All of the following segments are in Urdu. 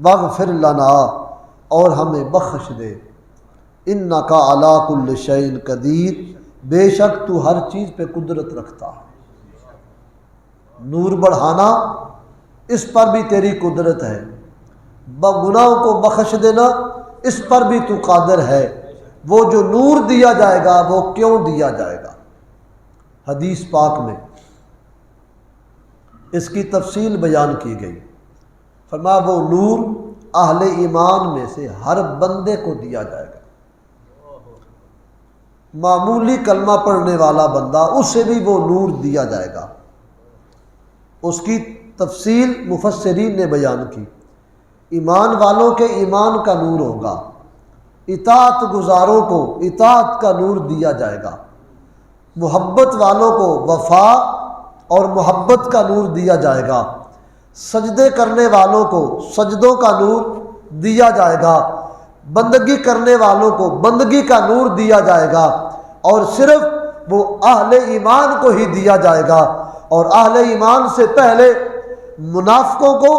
واغفر لنا، اور ہمیں بخش دے، انک علی کل شیء قدیر، بے شک تو ہر چیز پہ قدرت رکھتا ہے۔ نور بڑھانا اس پر بھی تیری قدرت ہے، گناہوں کو بخش دینا اس پر بھی تو قادر ہے۔ وہ جو نور دیا جائے گا وہ کیوں دیا جائے گا؟ حدیث پاک میں اس کی تفصیل بیان کی گئی، فرمایا وہ نور اہل ایمان میں سے ہر بندے کو دیا جائے گا۔ معمولی کلمہ پڑھنے والا بندہ، اسے بھی وہ نور دیا جائے گا۔ اس کی تفصیل مفسرین نے بیان کی۔ ایمان والوں کے ایمان کا نور ہوگا، اطاعت گزاروں کو اطاعت کا نور دیا جائے گا، محبت والوں کو وفا اور محبت کا نور دیا جائے گا، سجدے کرنے والوں کو سجدوں کا نور دیا جائے گا، بندگی کرنے والوں کو بندگی کا نور دیا جائے گا، اور صرف وہ اہل ایمان کو ہی دیا جائے گا۔ اور اہل ایمان سے پہلے منافقوں کو،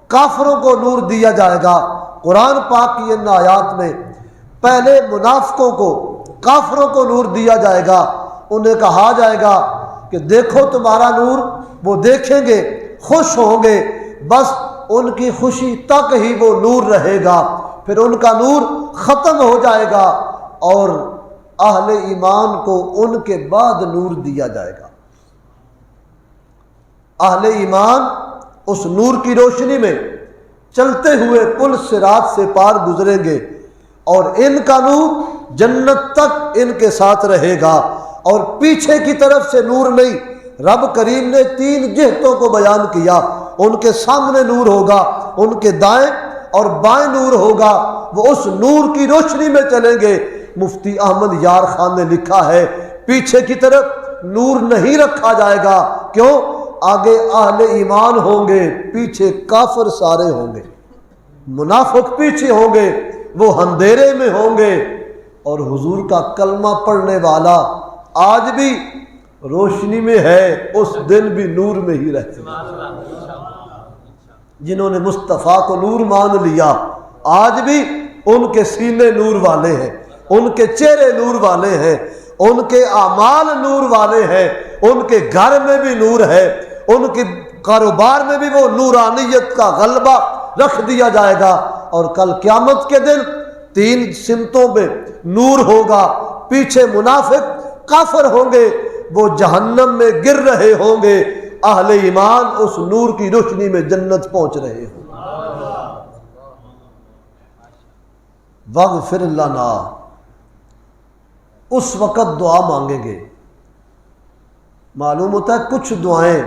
کافروں کو نور دیا جائے گا۔ قرآن پاک کی ان آیات میں پہلے منافقوں کو، کافروں کو نور دیا جائے گا۔ انہیں کہا جائے گا کہ دیکھو تمہارا نور، وہ دیکھیں گے، خوش ہوں گے، بس ان کی خوشی تک ہی وہ نور رہے گا، پھر ان کا نور ختم ہو جائے گا، اور اہل ایمان کو ان کے بعد نور دیا جائے گا۔ اہل ایمان اس نور کی روشنی میں چلتے ہوئے پل صراط سے پار گزریں گے، اور ان کا نور جنت تک ان کے ساتھ رہے گا، اور پیچھے کی طرف سے نور نہیں۔ رب کریم نے 3 جہتوں کو بیان کیا، ان کے سامنے نور ہوگا، ان کے دائیں اور بائیں نور ہوگا، وہ اس نور کی روشنی میں چلیں گے۔ مفتی احمد یار خان نے لکھا ہے پیچھے کی طرف نور نہیں رکھا جائے گا، کیوں؟ آگے اہل ایمان ہوں گے، پیچھے کافر سارے ہوں گے، منافق پیچھے ہوں گے، وہ اندھیرے میں ہوں گے، اور حضور کا کلمہ پڑھنے والا آج بھی روشنی میں ہے، اس دن بھی نور میں ہی رہتے ہیں۔ جنہوں نے مصطفیٰ کو نور مان لیا، آج بھی ان کے سینے نور والے ہیں، ان کے چہرے نور والے ہیں، ان کے اعمال نور والے ہیں، ان کے گھر میں بھی نور ہے، ان کے کاروبار میں بھی وہ نورانیت کا غلبہ رکھ دیا جائے گا۔ اور کل قیامت کے دن 3 سمتوں میں نور ہوگا، پیچھے منافق کافر ہوں گے، وہ جہنم میں گر رہے ہوں گے، اہل ایمان اس نور کی روشنی میں جنت پہنچ رہے ہوں۔ واغفر لنا، اس وقت دعا مانگیں گے۔ معلوم ہوتا ہے کچھ دعائیں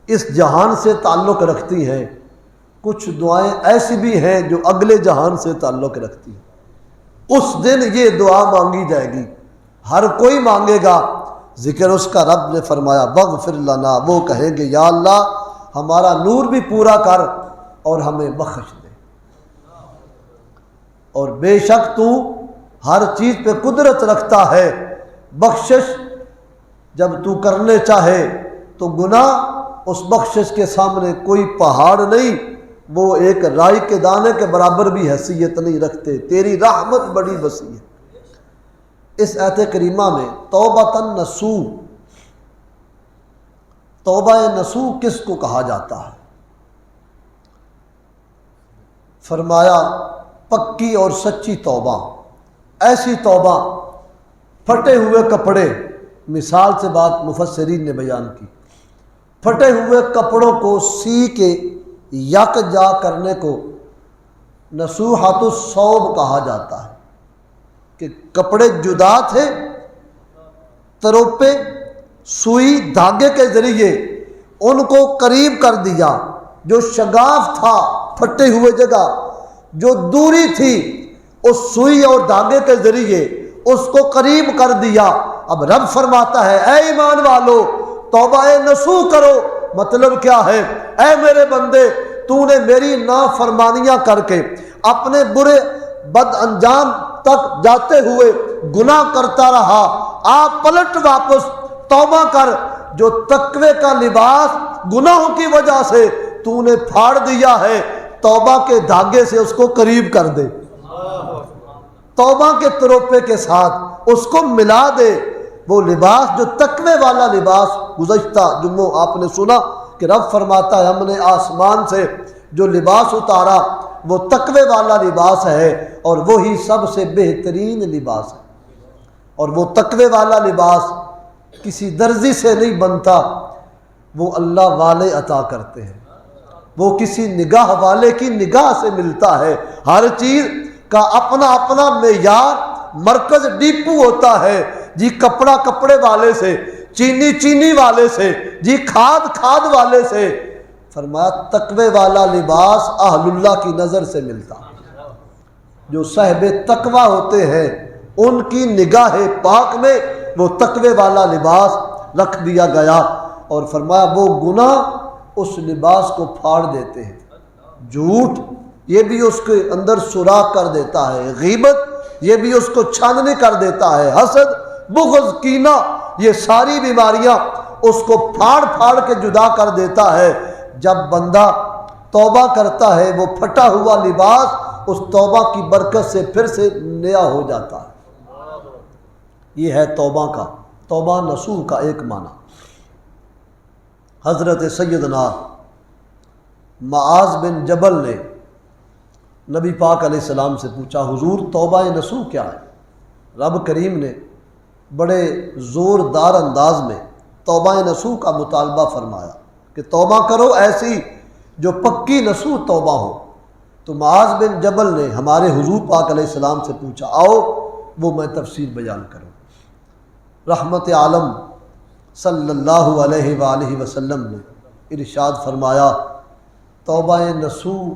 اس جہان سے تعلق رکھتی ہیں، کچھ دعائیں ایسی بھی ہیں جو اگلے جہان سے تعلق رکھتی ہیں۔ اس دن یہ دعا مانگی جائے گی، ہر کوئی مانگے گا۔ ذکر اس کا رب نے فرمایا واغفر لنا، وہ کہیں گے یا اللہ ہمارا نور بھی پورا کر اور ہمیں بخش دے، اور بے شک تو ہر چیز پہ قدرت رکھتا ہے۔ بخشش جب تو کرنے چاہے تو گناہ اس بخشش کے سامنے کوئی پہاڑ نہیں، وہ ایک رائی کے دانے کے برابر بھی حیثیت نہیں رکھتے، تیری رحمت بڑی وسیع ہے۔ اس آیت کریمہ میں توبۃ نصوح، توبہ نصوح کس کو کہا جاتا ہے؟ فرمایا پکی اور سچی توبہ، ایسی توبہ پھٹے ہوئے کپڑے، مثال سے بات مفسرین نے بیان کی، پھٹے ہوئے کپڑوں کو سی کے یکجا کرنے کو نصوحۃ الثوب کہا جاتا ہے، کہ کپڑے جدا تھے، تروپے سوئی دھاگے کے ذریعے ان کو قریب کر دیا، جو شگاف تھا پھٹے ہوئے جگہ، جو دوری تھی اس سوئی اور دھاگے کے ذریعے اس کو قریب کر دیا۔ اب رب فرماتا ہے اے ایمان والو توبہ نصوح کرو۔ مطلب کیا ہے؟ اے میرے بندے، تو نے میری نافرمانیاں کر کے اپنے برے بد انجام تک جاتے ہوئے گناہ کرتا رہا، آپ پلٹ واپس توبہ کر، جو تقوی کا لباس گناہوں کی وجہ سے تو نے پھاڑ دیا ہے، توبہ کے دھاگے سے اس کو قریب کر دے، توبہ کے تروپے کے ساتھ اس کو ملا دے۔ وہ لباس جو تقوی والا لباس، گزشتہ جمعہ آپ نے سنا کہ رب فرماتا ہے ہم نے آسمان سے جو لباس اتارا وہ تقوی والا لباس ہے، اور وہی سب سے بہترین لباس ہے۔ اور وہ تقوی والا لباس کسی درزی سے نہیں بنتا، وہ اللہ والے عطا کرتے ہیں، وہ کسی نگاہ والے کی نگاہ سے ملتا ہے۔ ہر چیز کا اپنا اپنا معیار، مرکز ڈیپو ہوتا ہے، جی کپڑا کپڑے والے سے، چینی چینی والے سے، جی کھاد کھاد والے سے۔ فرمایا تقوی والا لباس اہل اللہ کی نظر سے ملتا، جو صاحب تقوی ہوتے ہیں ان کی نگاہ پاک میں وہ تقوی والا لباس رکھ دیا گیا۔ اور فرمایا وہ گناہ اس لباس کو پھاڑ دیتے ہیں، جھوٹ یہ بھی اس کے اندر سوراخ کر دیتا ہے، غیبت یہ بھی اس کو چھاننی کر دیتا ہے، حسد بغض کینہ یہ ساری بیماریاں اس کو پھاڑ پھاڑ کے جدا کر دیتا ہے۔ جب بندہ توبہ کرتا ہے وہ پھٹا ہوا لباس اس توبہ کی برکت سے پھر سے نیا ہو جاتا ہے۔ یہ ہے توبہ کا، توبہ نصوح کا ایک معنی۔ حضرت سیدنا معاذ بن جبل نے نبی پاک علیہ السلام سے پوچھا حضور توبہ نصوح کیا ہے؟ رب کریم نے بڑے زوردار انداز میں توبہ نصوح کا مطالبہ فرمایا کہ توبہ کرو ایسی جو پکی نصوح توبہ ہو۔ تو معاذ بن جبل نے ہمارے حضور پاک علیہ السلام سے پوچھا، آؤ وہ میں تفصیل بیان کروں۔ رحمت عالم صلی اللہ علیہ وآلہ وسلم نے ارشاد فرمایا توبہ نصوح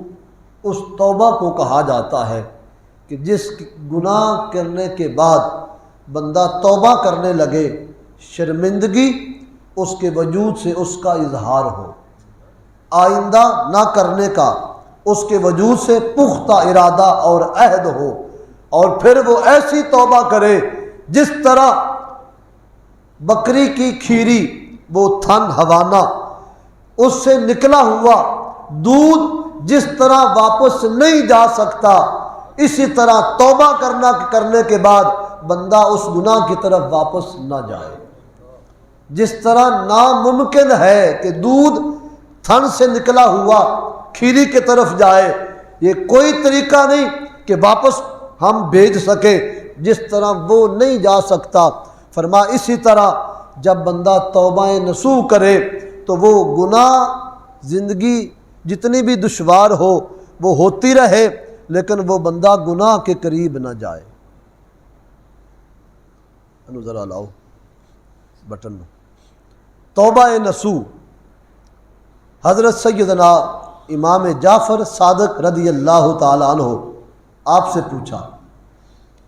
اس توبہ کو کہا جاتا ہے کہ جس گناہ کرنے کے بعد بندہ توبہ کرنے لگے، شرمندگی اس کے وجود سے اس کا اظہار ہو، آئندہ نہ کرنے کا اس کے وجود سے پختہ ارادہ اور عہد ہو، اور پھر وہ ایسی توبہ کرے جس طرح بکری کی کھیری وہ تھن حوانہ اس سے نکلا ہوا دودھ جس طرح واپس نہیں جا سکتا، اسی طرح توبہ کرنے کے بعد بندہ اس گناہ کی طرف واپس نہ جائے۔ جس طرح ناممکن ہے کہ دودھ تھن سے نکلا ہوا کھیری کی طرف جائے، یہ کوئی طریقہ نہیں کہ واپس ہم بھیج سکے، جس طرح وہ نہیں جا سکتا۔ فرما اسی طرح جب بندہ توبہ نصوح کرے تو وہ گناہ زندگی جتنی بھی دشوار ہو وہ ہوتی رہے، لیکن وہ بندہ گناہ کے قریب نہ جائے۔ انو ذرا لاؤ بٹن میں۔ توبہ نصوح حضرت سیدنا امام جعفر صادق رضی اللہ تعالی عنہ آپ سے پوچھا،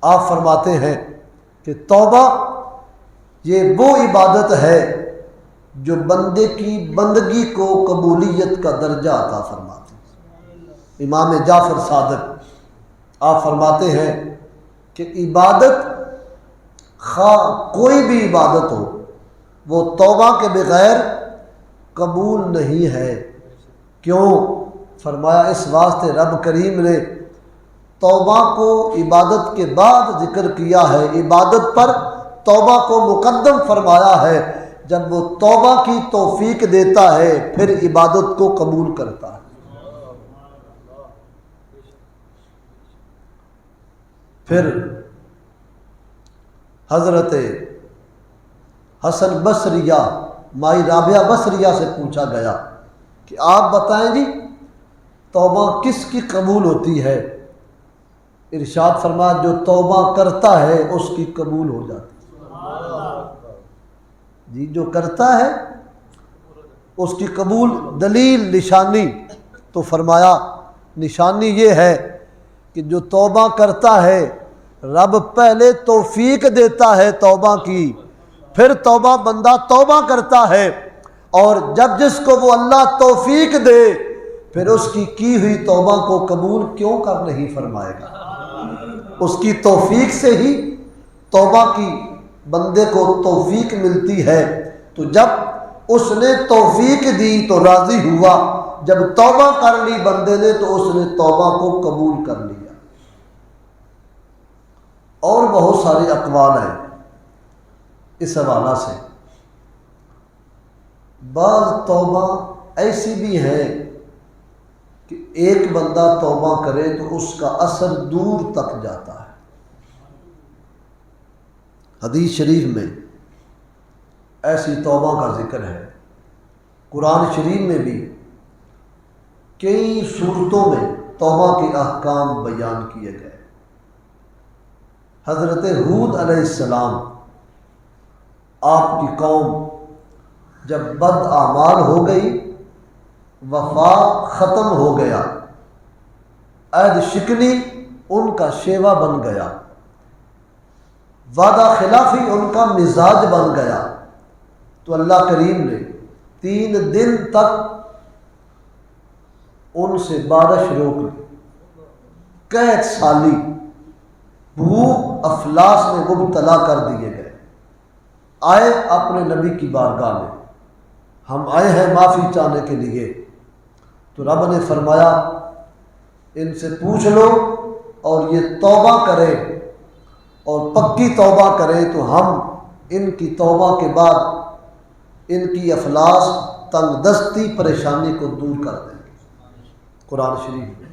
آپ فرماتے ہیں کہ توبہ یہ وہ عبادت ہے جو بندے کی بندگی کو قبولیت کا درجہ عطا فرماتی ہے۔ امام جعفر صادق آپ فرماتے ہیں کہ عبادت خواہ کوئی بھی عبادت ہو وہ توبہ کے بغیر قبول نہیں ہے۔ کیوں؟ فرمایا اس واسطے رب کریم نے توبہ کو عبادت کے بعد ذکر کیا ہے، عبادت پر توبہ کو مقدم فرمایا ہے۔ جب وہ توبہ کی توفیق دیتا ہے پھر عبادت کو قبول کرتا ہے۔ پھر حضرت حسن بصریہ مائی رابعہ بصریہ سے پوچھا گیا کہ آپ بتائیں جی توبہ کس کی قبول ہوتی ہے؟ ارشاد فرمایا جو توبہ کرتا ہے اس کی قبول ہو جاتی ہے۔ جی جو کرتا ہے اس کی قبول، دلیل نشانی تو فرمایا نشانی یہ ہے کہ جو توبہ کرتا ہے رب پہلے توفیق دیتا ہے توبہ کی، پھر توبہ بندہ توبہ کرتا ہے، اور جب جس کو وہ اللہ توفیق دے پھر اس کی ہوئی توبہ کو قبول کیوں کر نہیں فرمائے گا؟ اس کی توفیق سے ہی توبہ کی بندے کو توفیق ملتی ہے۔ تو جب اس نے توفیق دی تو راضی ہوا، جب توبہ کر لی بندے نے تو اس نے توبہ کو قبول کر لیا۔ اور بہت سارے اقوال ہیں اس حوالہ سے۔ بعض توبہ ایسی بھی ہے کہ ایک بندہ توبہ کرے تو اس کا اثر دور تک جاتا ہے۔ حدیث شریف میں ایسی توبہ کا ذکر ہے، قرآن شریف میں بھی کئی صورتوں میں توبہ کے احکام بیان کیے گئے۔ حضرت ہود علیہ السلام، آپ کی قوم جب بد اعمال ہو گئی، وفا ختم ہو گیا، عہد شکنی ان کا شیوا بن گیا، وعدہ خلافی ان کا مزاج بن گیا، تو اللہ کریم نے 3 دن تک ان سے بارش روک لی، قحط سالی، بھوک افلاس میں مبتلا کر دیے گئے۔ آئے اپنے نبی کی بارگاہ میں، ہم آئے ہیں معافی چاہنے کے لیے، تو رب نے فرمایا ان سے پوچھ لو اور یہ توبہ کرے اور پکی توبہ کرے تو ہم ان کی توبہ کے بعد ان کی افلاس، تنگ دستی، پریشانی کو دور کر دیں گے۔ قرآن شریف میں